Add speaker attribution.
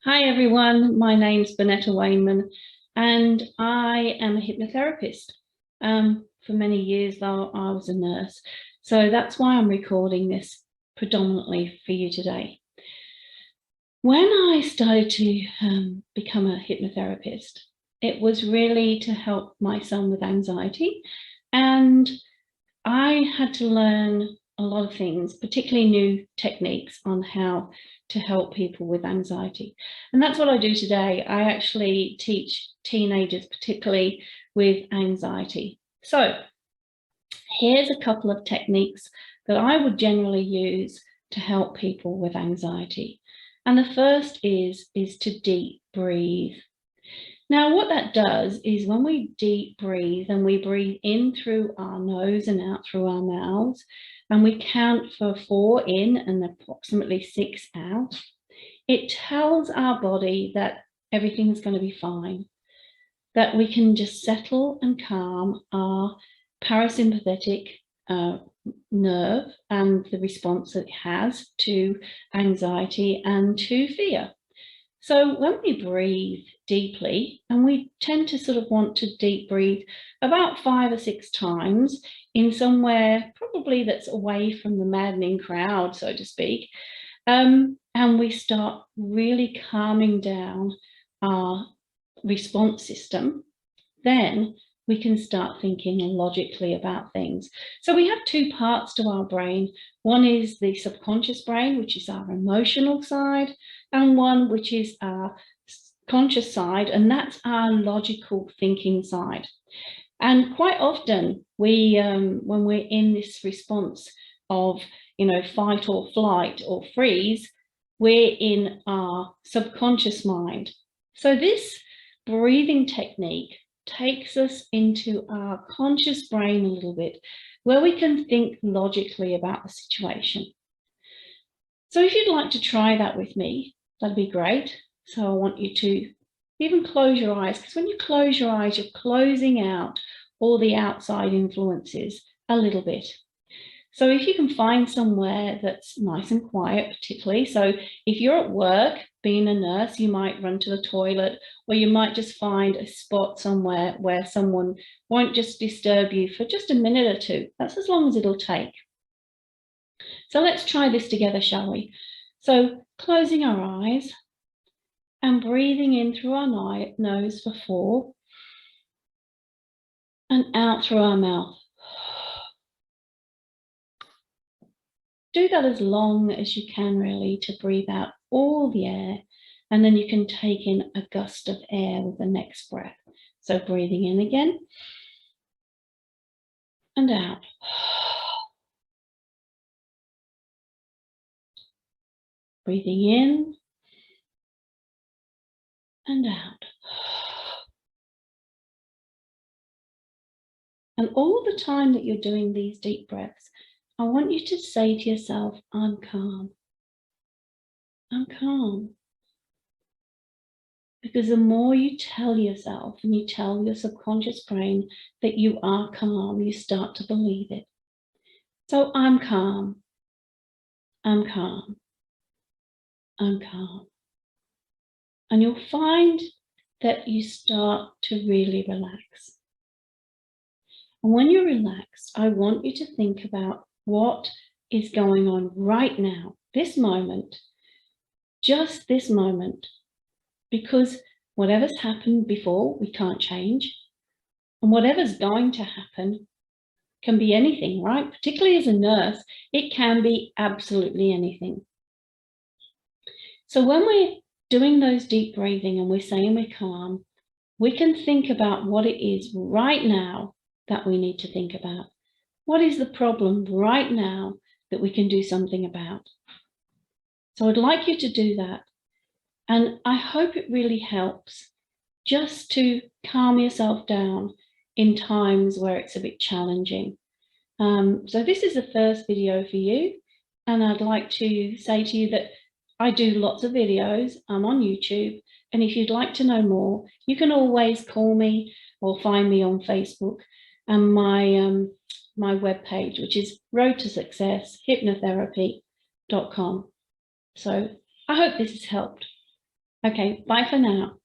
Speaker 1: Hi everyone, my name's Benetta Wainman and I am a hypnotherapist. For many years though, I was a nurse. So that's why I'm recording this predominantly for you today. When I started to become a hypnotherapist, it was really to help my son with anxiety, and I had to learn a lot of things, particularly new techniques on how to help people with anxiety. And that's what I do today. I actually teach teenagers, particularly with anxiety. So here's a couple of techniques that I would generally use to help people with anxiety. And the first is to deep breathe. Now, what that does is when we deep breathe and we breathe in through our nose and out through our mouths, and we count for 4 in and approximately 6 out, it tells our body that everything's going to be fine, that we can just settle and calm our parasympathetic nerve and the response that it has to anxiety and to fear. So when we breathe deeply, and we tend to sort of want to deep breathe about 5 or 6 times in somewhere probably that's away from the maddening crowd, so to speak, and we start really calming down our response system, then we can start thinking logically about things. So we have 2 parts to our brain. One is the subconscious brain, which is our emotional side, and one which is our conscious side, and that's our logical thinking side. And quite often we, when we're in this response of, fight or flight or freeze, we're in our subconscious mind. So this breathing technique takes us into our conscious brain a little bit, where we can think logically about the situation. So if you'd like to try that with me, that'd be great. So I want you to even close your eyes, because when you close your eyes, you're closing out all the outside influences a little bit. So if you can find somewhere that's nice and quiet, particularly, so if you're at work, being a nurse, you might run to the toilet, or you might just find a spot somewhere where someone won't just disturb you for just a minute or 2. That's as long as it'll take. So let's try this together, shall we? So closing our eyes and breathing in through our nose for 4 and out through our mouth. Do that as long as you can, really, to breathe out all the air, and then you can take in a gust of air with the next breath. So breathing in again and out. Breathing in and out. And all the time that you're doing these deep breaths, I want you to say to yourself, I'm calm. I'm calm. Because the more you tell yourself and you tell your subconscious brain that you are calm, you start to believe it. So I'm calm. I'm calm. I'm calm. And you'll find that you start to really relax. And when you're relaxed, I want you to think about what is going on right now, this moment, just this moment, because whatever's happened before, we can't change. And whatever's going to happen can be anything, right? Particularly as a nurse, it can be absolutely anything. So when we're doing those deep breathing and we're saying we're calm, we can think about what it is right now that we need to think about. What is the problem right now that we can do something about? So I'd like you to do that. And I hope it really helps just to calm yourself down in times where it's a bit challenging. So this is the first video for you. And I'd like to say to you that I do lots of videos. I'm on YouTube. And if you'd like to know more, you can always call me or find me on Facebook and my webpage, which is roadtosuccesshypnotherapy.com. So I hope this has helped. Okay, bye for now.